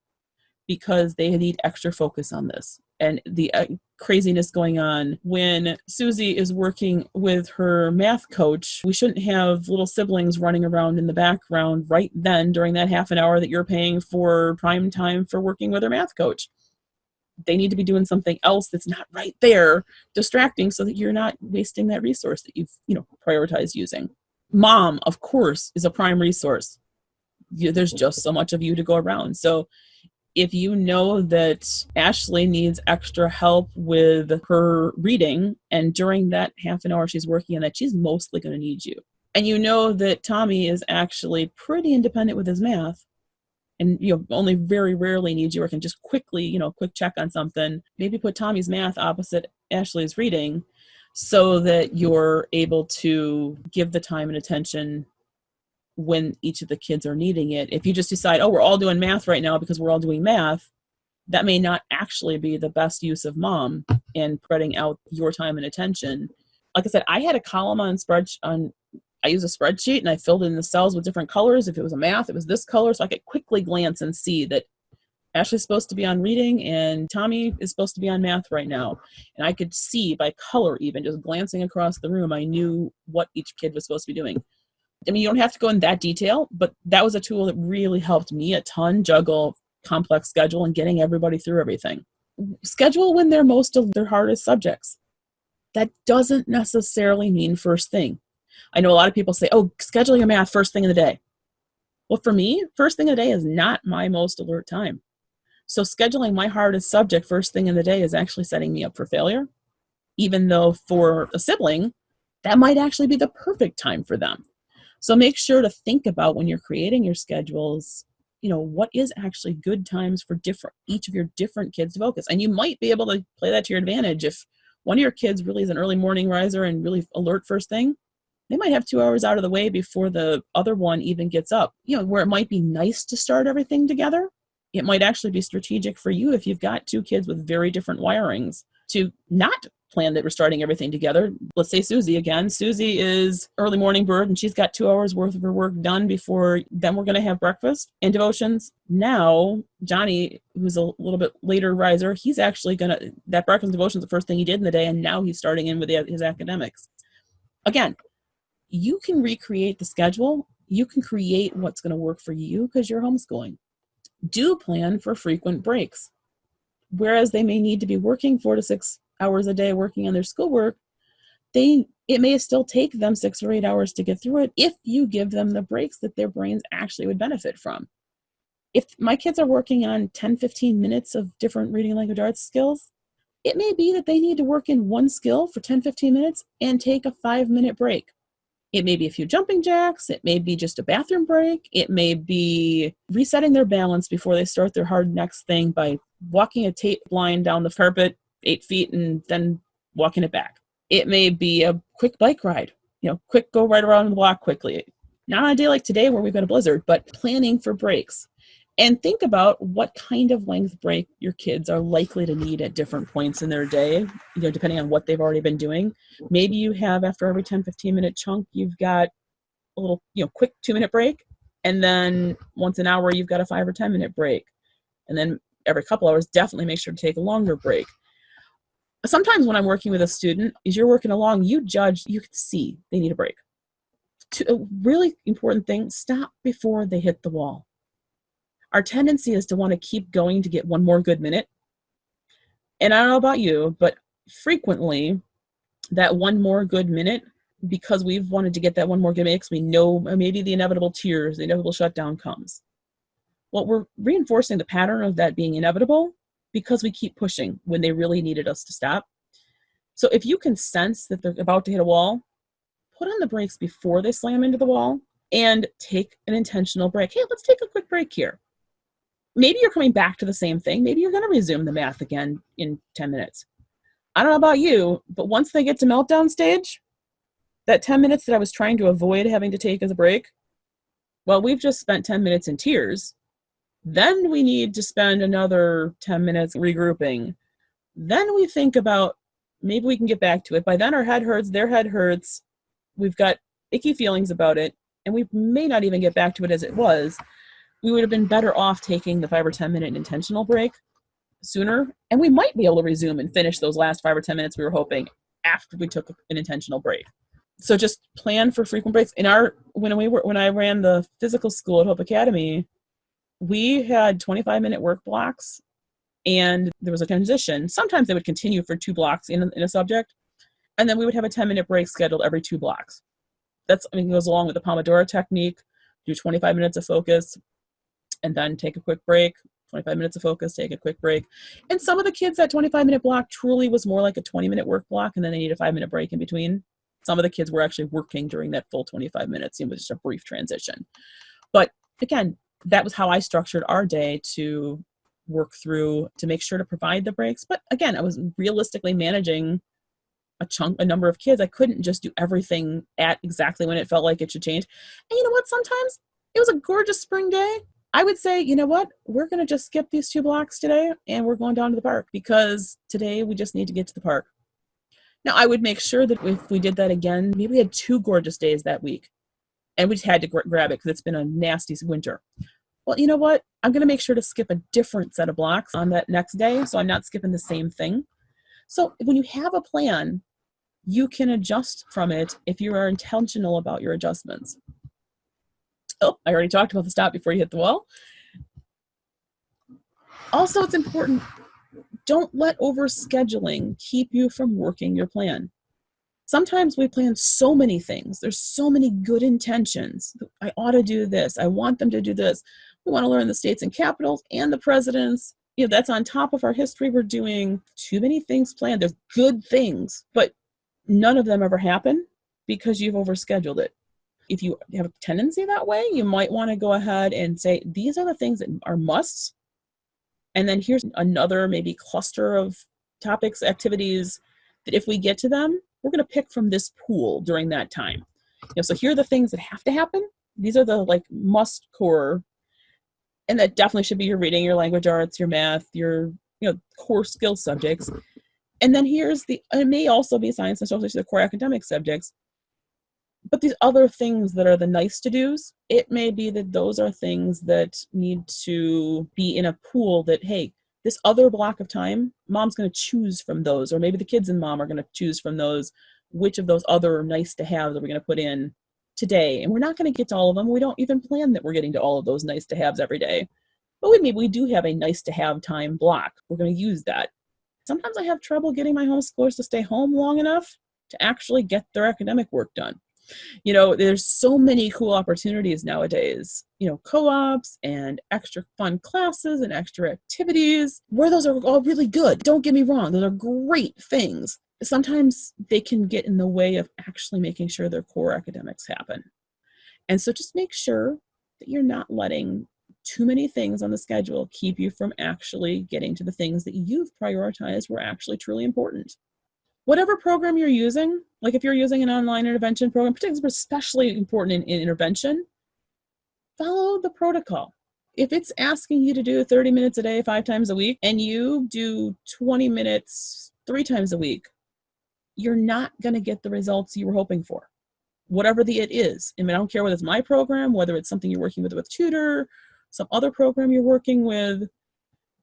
because they need extra focus on this? And the craziness going on when Susie is working with her math coach, we shouldn't have little siblings running around in the background right then during that half an hour that you're paying for prime time for working with her math coach. They need to be doing something else that's not right there, distracting, so that you're not wasting that resource that you've prioritized using. Mom, of course, is a prime resource. There's just so much of you to go around. So if you know that Ashley needs extra help with her reading, and during that half an hour she's working on that, she's mostly going to need you. And you know that Tommy is actually pretty independent with his math, and only very rarely needs you, or can just quickly, quick check on something. Maybe put Tommy's math opposite Ashley's reading, so that you're able to give the time and attention when each of the kids are needing it. If you just decide, we're all doing math right now because we're all doing math, that may not actually be the best use of mom in spreading out your time and attention. Like I said, I had a column I use a spreadsheet and I filled in the cells with different colors. If it was a math, it was this color, so I could quickly glance and see that Ashley's supposed to be on reading and Tommy is supposed to be on math right now. And I could see by color, even just glancing across the room, I knew what each kid was supposed to be doing. I mean, you don't have to go in that detail, but that was a tool that really helped me a ton juggle complex schedule and getting everybody through everything. Schedule when they're most of their hardest subjects. That doesn't necessarily mean first thing. I know a lot of people say, schedule your math first thing in the day. Well, for me, first thing in the day is not my most alert time. So scheduling my hardest subject first thing in the day is actually setting me up for failure, even though for a sibling, that might actually be the perfect time for them. So make sure to think about, when you're creating your schedules, what is actually good times for each of your different kids to focus. And you might be able to play that to your advantage. If one of your kids really is an early morning riser and really alert first thing, they might have 2 hours out of the way before the other one even gets up. Where it might be nice to start everything together, it might actually be strategic for you, if you've got 2 kids with very different wirings, to not plan that we're starting everything together. Let's say Susie again. Susie is early morning bird and she's got 2 hours worth of her work done before then we're going to have breakfast and devotions. Now, Johnny, who's a little bit later riser, he's actually that breakfast and devotion is the first thing he did in the day, and now he's starting in with his academics. Again, you can recreate the schedule. You can create what's going to work for you because you're homeschooling. Do plan for frequent breaks. Whereas they may need to be working 4 to 6 hours a day working on their schoolwork, it may still take them 6 or 8 hours to get through it if you give them the breaks that their brains actually would benefit from. If my kids are working on 10, 15 minutes of different reading language arts skills, it may be that they need to work in one skill for 10, 15 minutes and take a 5-minute break. It may be a few jumping jacks. It may be just a bathroom break. It may be resetting their balance before they start their hard next thing by walking a tape line down the carpet 8 feet and then walking it back. It may be a quick bike ride, quick go right around the block quickly. Not on a day like today where we've got a blizzard, but planning for breaks. And think about what kind of length break your kids are likely to need at different points in their day, depending on what they've already been doing. Maybe you have, after every 10, 15-minute chunk, you've got a little, quick 2-minute break. And then once an hour, you've got a 5 or 10-minute break. And then every couple hours, definitely make sure to take a longer break. Sometimes when I'm working with a student, as you're working along, you can see they need a break. A really important thing, stop before they hit the wall. Our tendency is to want to keep going to get one more good minute. And I don't know about you, but frequently that one more good minute, because we've wanted to get that one more good minute, because we know maybe the inevitable tears, the inevitable shutdown comes. Well, we're reinforcing the pattern of that being inevitable because we keep pushing when they really needed us to stop. So if you can sense that they're about to hit a wall, put on the brakes before they slam into the wall and take an intentional break. Hey, let's take a quick break here. Maybe you're coming back to the same thing. Maybe you're going to resume the math again in 10 minutes. I don't know about you, but once they get to meltdown stage, that 10 minutes that I was trying to avoid having to take as a break, well, we've just spent 10 minutes in tears. Then we need to spend another 10 minutes regrouping. Then we think about maybe we can get back to it. By then our head hurts, their head hurts. We've got icky feelings about it, and we may not even get back to it as it was. We would have been better off taking the 5 or 10-minute intentional break sooner, and we might be able to resume and finish those last 5 or 10 minutes we were hoping after we took an intentional break. So just plan for frequent breaks. When I ran the physical school at Hope Academy, we had 25-minute work blocks, and there was a transition. Sometimes they would continue for 2 blocks in a subject, and then we would have a 10-minute break scheduled every 2 blocks. It goes along with the Pomodoro technique. Do 25 minutes of focus, and then take a quick break, 25 minutes of focus, take a quick break. And some of the kids, that 25-minute block truly was more like a 20-minute work block, and then they need a 5-minute break in between. Some of the kids were actually working during that full 25 minutes. It was just a brief transition. But again, that was how I structured our day to work through to make sure to provide the breaks. But again, I was realistically managing a number of kids. I couldn't just do everything at exactly when it felt like it should change. And you know what? Sometimes it was a gorgeous spring day. I would say, you know what? We're going to just skip these 2 blocks today, and we're going down to the park because today we just need to get to the park. Now, I would make sure that if we did that again, maybe we had 2 gorgeous days that week, and we just had to grab it because it's been a nasty winter. Well, you know what? I'm going to make sure to skip a different set of blocks on that next day, so I'm not skipping the same thing. So when you have a plan, you can adjust from it if you are intentional about your adjustments. Oh, I already talked about the stop before you hit the wall. Also, it's important, don't let overscheduling keep you from working your plan. Sometimes we plan so many things. There's so many good intentions. I ought to do this. I want them to do this. We want to learn the states and capitals and the presidents. That's on top of our history. We're doing too many things planned. There's good things, but none of them ever happen because you've overscheduled it. If you have a tendency that way, you might want to go ahead and say, these are the things that are musts. And then here's another maybe cluster of topics, activities that if we get to them, we're going to pick from this pool during that time. So here are the things that have to happen. These are the must core. And that definitely should be your reading, your language arts, your math, your core skill subjects. And then it may also be science and social, the core academic subjects. But these other things that are the nice to do's, it may be that those are things that need to be in a pool that, hey, this other block of time, mom's going to choose from those, or maybe the kids and mom are going to choose from those, which of those other nice to have that we're going to put in today. And we're not going to get to all of them. We don't even plan that we're getting to all of those nice to haves every day. But we do have a nice to have time block. We're going to use that. Sometimes I have trouble getting my homeschoolers to stay home long enough to actually get their academic work done. There's so many cool opportunities nowadays, co-ops and extra fun classes and extra activities where those are all really good. Don't get me wrong. Those are great things. Sometimes they can get in the way of actually making sure their core academics happen. And so just make sure that you're not letting too many things on the schedule keep you from actually getting to the things that you've prioritized were actually truly important. Whatever program you're using, like if you're using an online intervention program, particularly especially important in intervention, follow the protocol. If it's asking you to do 30 minutes a day, 5 times a week, and you do 20 minutes 3 times a week, you're not going to get the results you were hoping for. Whatever it is. I don't care whether it's my program, whether it's something you're working with a tutor, some other program you're working with.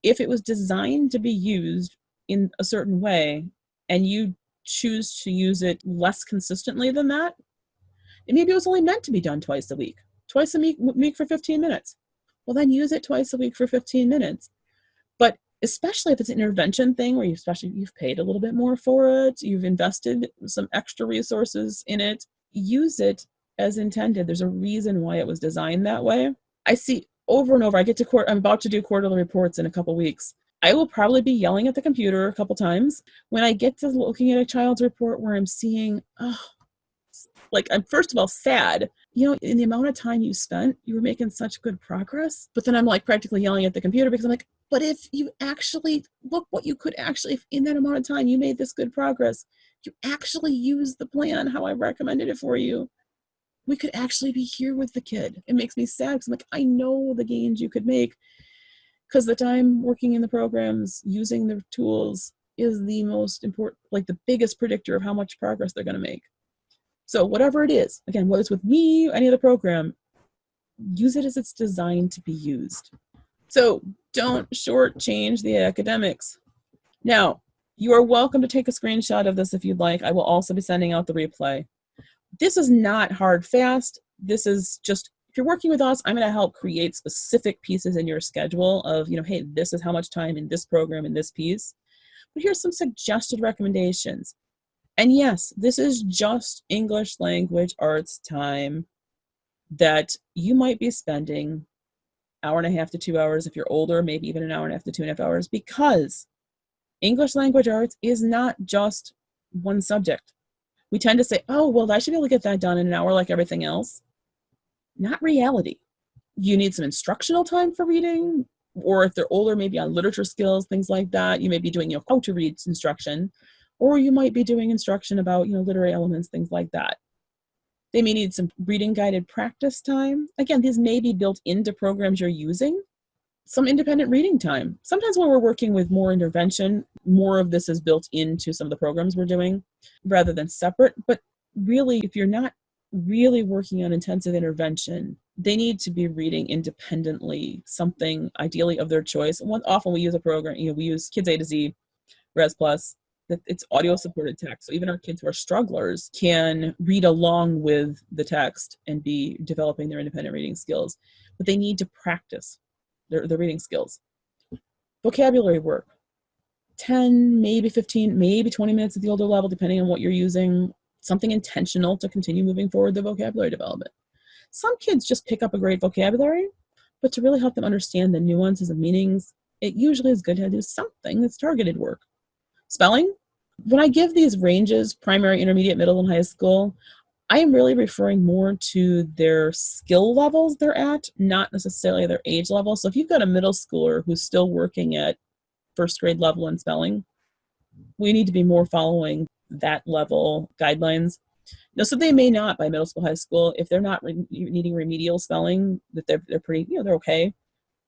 If it was designed to be used in a certain way and you choose to use it less consistently than that, and maybe it was only meant to be done twice a week for 15 minutes. Well, then use it twice a week for 15 minutes. But especially if it's an intervention thing where you've paid a little bit more for it, you've invested some extra resources in it, use it as intended. There's a reason why it was designed that way. I see over and over, I'm about to do quarterly reports in a couple weeks. I will probably be yelling at the computer a couple times when I get to looking at a child's report where I'm seeing, I'm first of all sad. In the amount of time you spent, you were making such good progress. But then I'm practically yelling at the computer because I'm but if you actually look what you could actually, in that amount of time, you made this good progress. You actually used the plan how I recommended it for you. We could actually be here with the kid. It makes me sad because I know the gains you could make because the time working in the programs, using the tools is the most important, the biggest predictor of how much progress they're going to make. So whatever it is, again, whether it's with me, any other program, use it as it's designed to be used. So don't shortchange the academics. Now, you are welcome to take a screenshot of this if you'd like. I will also be sending out the replay. This is not hard, fast. This is just, if you're working with us, I'm going to help create specific pieces in your schedule of, hey, this is how much time in this program, in this piece. But here's some suggested recommendations. And yes, this is just English language arts time that you might be spending 1.5 hours to 2 hours. If you're older, maybe even 1.5 hours to 2.5 hours, because English language arts is not just one subject. We tend to say, oh, well, I should be able to get that done in 1 hour like everything else. Not reality. You need some instructional time for reading, or if they're older, maybe on literature skills, things like that. You may be doing, how to read instruction, or you might be doing instruction about, literary elements, things like that. They may need some reading guided practice time. Again, these may be built into programs you're using. Some independent reading time. Sometimes when we're working with more intervention, more of this is built into some of the programs we're doing rather than separate. But really, if you're not really working on intensive intervention, they need to be reading independently, something ideally of their choice. Often we use a program, we use Kids A to Z, Res Plus, that it's audio supported text. So even our kids who are strugglers can read along with the text and be developing their independent reading skills. But they need to practice their reading skills. Vocabulary work, 10, maybe 15, maybe 20 minutes at the older level, depending on what you're using, something intentional to continue moving forward the vocabulary development. Some kids just pick up a great vocabulary, but to really help them understand the nuances and meanings, it usually is good to do something that's targeted work. Spelling, when I give these ranges, primary, intermediate, middle, and high school, I am really referring more to their skill levels they're at, not necessarily their age level. So if you've got a middle schooler who's still working at first grade level in spelling, we need to be more following that level guidelines. So they may not, by middle school, high school, if they're not needing remedial spelling, that they're pretty, they're okay,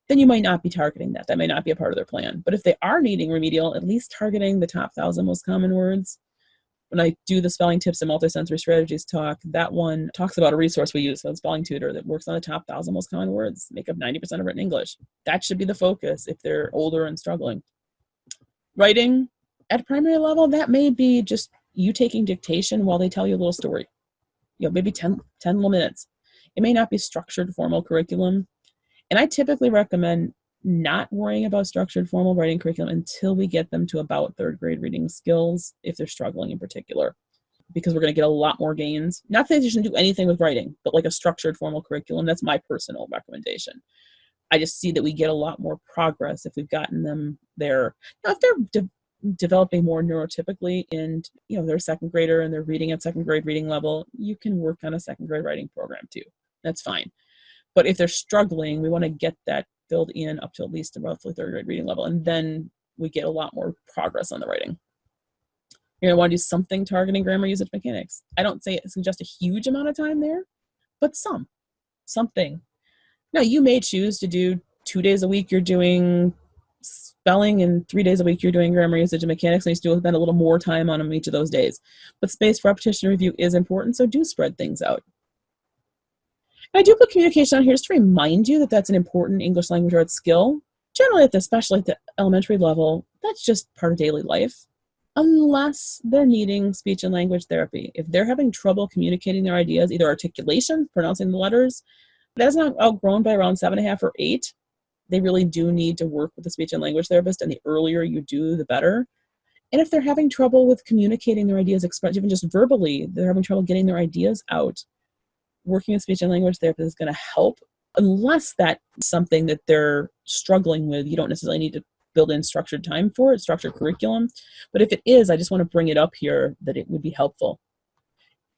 then you might not be targeting that. That may not be a part of their plan. But if they are needing remedial, at least targeting the top 1,000 most common words. When I do the spelling tips and multisensory strategies talk, that one talks about a resource we use, so a spelling tutor that works on the top 1,000 most common words, make up 90% of written English. That should be the focus if they're older and struggling. Writing at primary level, that may be just you taking dictation while they tell you a little story. Maybe 10 little minutes. It may not be structured formal curriculum. And I typically recommend not worrying about structured formal writing curriculum until we get them to about third grade reading skills, if they're struggling in particular, because we're going to get a lot more gains. Not that you shouldn't do anything with writing, but like a structured formal curriculum, that's my personal recommendation. I just see that we get a lot more progress if we've gotten them there. Now, if they're developing more neurotypically and they're a second grader and they're reading at second grade reading level, you can work on a second grade writing program too. That's fine. But if they're struggling, we want to get that filled in up to at least roughly third grade reading level, and then we get a lot more progress on the writing. You're going to want to do something targeting grammar usage mechanics. I don't suggest a huge amount of time there, but something. Now, you may choose to do 2 days a week you're doing spelling and 3 days a week you're doing grammar usage and mechanics, and you still spend a little more time on them each of those days. But space for repetition review is important, so do spread things out. And I do put communication on here just to remind you that that's an important English language arts skill. Generally, especially at the elementary level, that's just part of daily life, unless they're needing speech and language therapy. If they're having trouble communicating their ideas, either articulation, pronouncing the letters, that's not outgrown by around 7.5 or 8, they really do need to work with a speech and language therapist, and the earlier you do, the better. And if they're having trouble with communicating their ideas, even just verbally, they're having trouble getting their ideas out, working with speech and language therapist is going to help. Unless that's something that they're struggling with, you don't necessarily need to build in structured time for it, structured curriculum. But if it is, I just want to bring it up here that it would be helpful.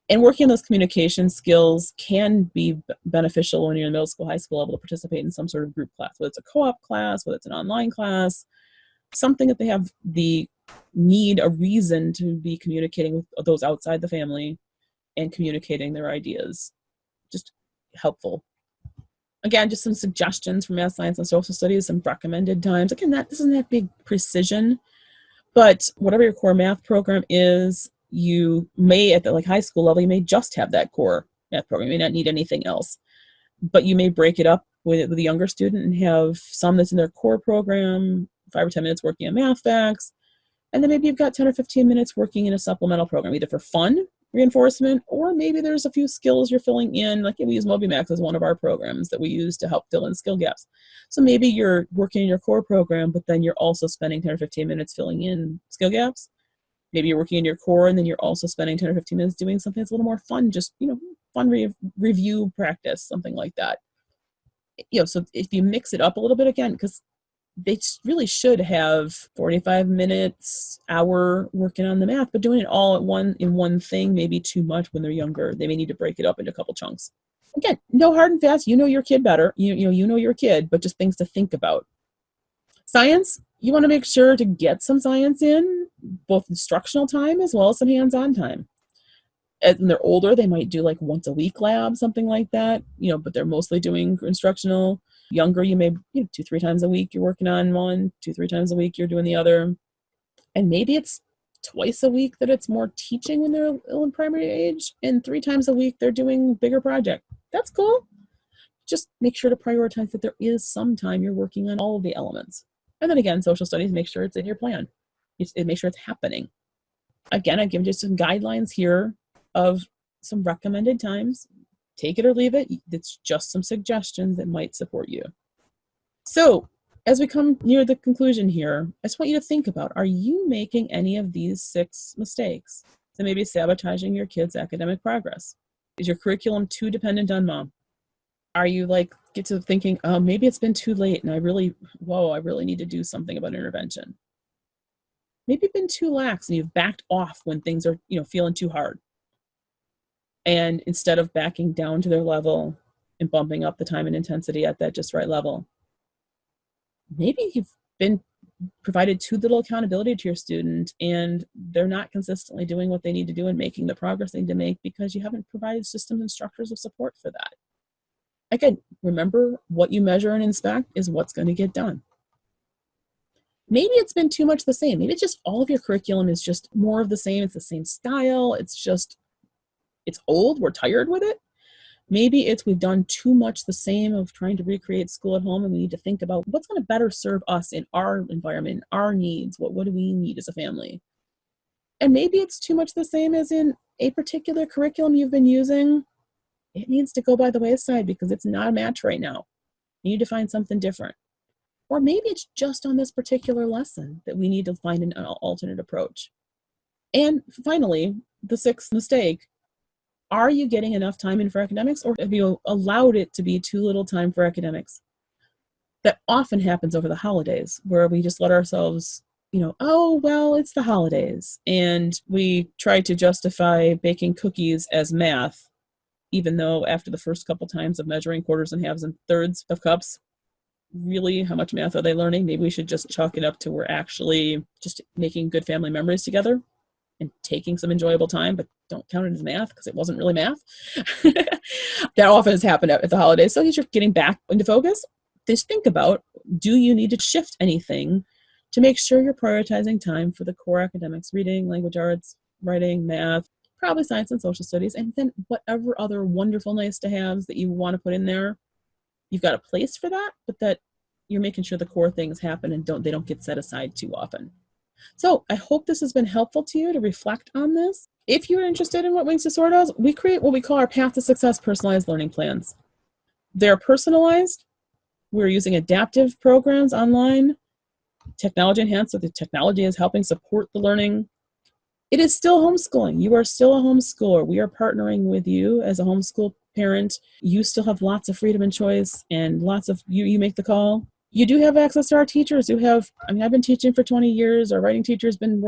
And working on those communication skills can be beneficial when you're in middle school, high school level to participate in some sort of group class, whether it's a co-op class, whether it's an online class, something that they have a reason to be communicating with those outside the family and communicating their ideas. Just helpful. Again, just some suggestions for math, science, and social studies, some recommended times. Again, this isn't that big precision, but whatever your core math program is, you may, at the high school level, you may just have that core math program. You may not need anything else, but you may break it up with a younger student and have some that's in their core program, 5 or 10 minutes working on math facts, and then maybe you've got 10 or 15 minutes working in a supplemental program, either for fun reinforcement, or maybe there's a few skills you're filling in. Like we use MobiMax as one of our programs that we use to help fill in skill gaps. So maybe you're working in your core program, but then you're also spending 10 or 15 minutes filling in skill gaps. Maybe you're working in your core and then you're also spending 10 or 15 minutes doing something that's a little more fun, just, fun review practice, something like that. So if you mix it up a little bit, again, because they really should have 45 minutes, hour working on the math, but doing it all in one thing may be too much when they're younger. They may need to break it up into a couple chunks. Again, no hard and fast. You know your kid better. You know your kid, but just things to think about. Science, you want to make sure to get some science in, both instructional time as well as some hands-on time. As they're older, they might do once a week lab, something like that, but they're mostly doing instructional. Younger, you may 2-3 times a week you're working on one, 2-3 times a week you're doing the other. And maybe it's twice a week that it's more teaching when they're in primary age, and 3 times a week they're doing bigger project. That's cool. Just make sure to prioritize that there is some time you're working on all of the elements. And then again, social studies, make sure it's in your plan. Make sure it's happening. Again, I give you some guidelines here of some recommended times. Take it or leave it. It's just some suggestions that might support you. So as we come near the conclusion here, I just want you to think about, are you making any of these 6 mistakes that may be sabotaging your kids' academic progress? Is your curriculum too dependent on mom? Are you get to thinking, oh, maybe it's been too late and I really need to do something about intervention? Maybe you've been too lax and you've backed off when things are, feeling too hard. And instead of backing down to their level and bumping up the time and intensity at that just right level, maybe you've been provided too little accountability to your student and they're not consistently doing what they need to do and making the progress they need to make because you haven't provided systems and structures of support for that. Again, remember, what you measure and inspect is what's going to get done. Maybe it's been too much the same. Maybe it's just all of your curriculum is just more of the same. It's the same style. It's old, we're tired with it. Maybe we've done too much the same of trying to recreate school at home, and we need to think about what's going to better serve us in our environment, our needs. What do we need as a family? And maybe it's too much the same as in a particular curriculum you've been using. It needs to go by the wayside because it's not a match right now. You need to find something different. Or maybe it's just on this particular lesson that we need to find an alternate approach. And finally, the sixth mistake, are you getting enough time in for academics, or have you allowed it to be too little time for academics? That often happens over the holidays, where we just let ourselves, oh, well, it's the holidays. And we try to justify baking cookies as math, even though after the first couple times of measuring quarters and halves and thirds of cups, really, how much math are they learning? Maybe we should just chalk it up to we're actually just making good family memories together and taking some enjoyable time, but don't count it as math because it wasn't really math. That often has happened at the holidays. So as you're getting back into focus, just think about, do you need to shift anything to make sure you're prioritizing time for the core academics, reading, language arts, writing, math, probably science and social studies, and then whatever other wonderful nice to haves that you want to put in there. You've got a place for that, but that you're making sure the core things happen and they don't get set aside too often. So I hope this has been helpful to you to reflect on this. If you're interested in what Wings to Soar does, we create what we call our Path to Success personalized learning plans. They're personalized. We're using adaptive programs online, technology enhanced, so the technology is helping support the learning. It is still homeschooling. You are still a homeschooler. We are partnering with you as a homeschool parent. You still have lots of freedom and choice, and lots of you make the call. You do have access to our teachers who have, I've been teaching for 20 years. Our writing teacher's been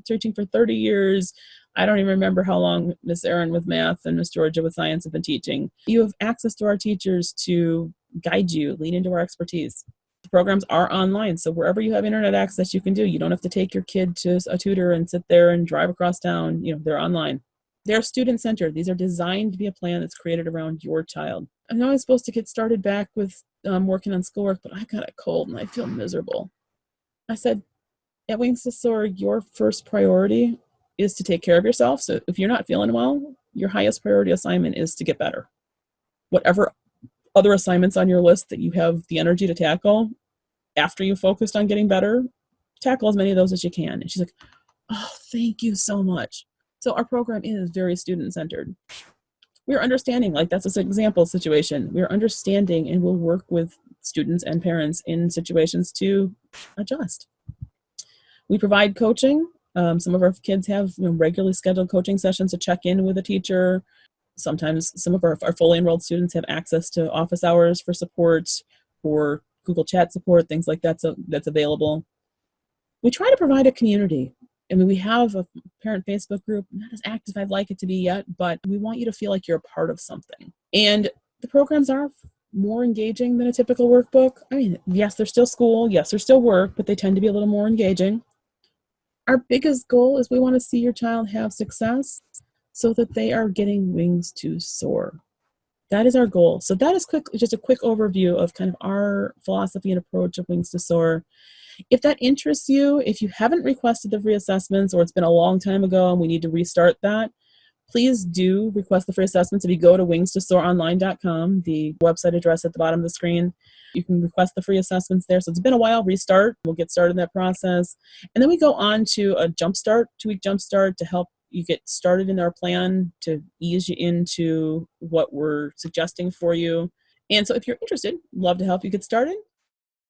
teaching for 30 years. I don't even remember how long Miss Erin with math and Miss Georgia with science have been teaching. You have access to our teachers to guide you, lean into our expertise. The programs are online, so wherever you have internet access, you can do. You don't have to take your kid to a tutor and sit there and drive across town. They're online. They're student-centered. These are designed to be a plan that's created around your child. I'm now supposed to get started back with working on schoolwork, but I got a cold and I feel miserable. I said, at Wings to Soar, your first priority is to take care of yourself. So if you're not feeling well, your highest priority assignment is to get better. Whatever other assignments on your list that you have the energy to tackle after you focused on getting better, tackle as many of those as you can. And she's like, oh, thank you so much. So our program is very student-centered. We're understanding, like that's an example situation. We're understanding and we'll work with students and parents in situations to adjust. We provide coaching. Some of our kids have regularly scheduled coaching sessions to check in with a teacher. Sometimes some of our fully enrolled students have access to office hours for support or Google Chat support, things like that, so that's available. We try to provide a community. We have a parent Facebook group, not as active as I'd like it to be yet, but we want you to feel like you're a part of something. And the programs are more engaging than a typical workbook. Yes, they're still school, yes, they're still work, but they tend to be a little more engaging. Our biggest goal is we want to see your child have success so that they are getting wings to soar. That is our goal. So that is just a quick overview of kind of our philosophy and approach of Wings to Soar. If that interests you, if you haven't requested the free assessments or it's been a long time ago and we need to restart that, please do request the free assessments. If you go to wingstosooronline.com, the website address at the bottom of the screen, you can request the free assessments there. So it's been a while, restart. We'll get started in that process. And then we go on to a jumpstart, 2-week jumpstart to help you get started in our plan to ease you into what we're suggesting for you. And so if you're interested, love to help you get started.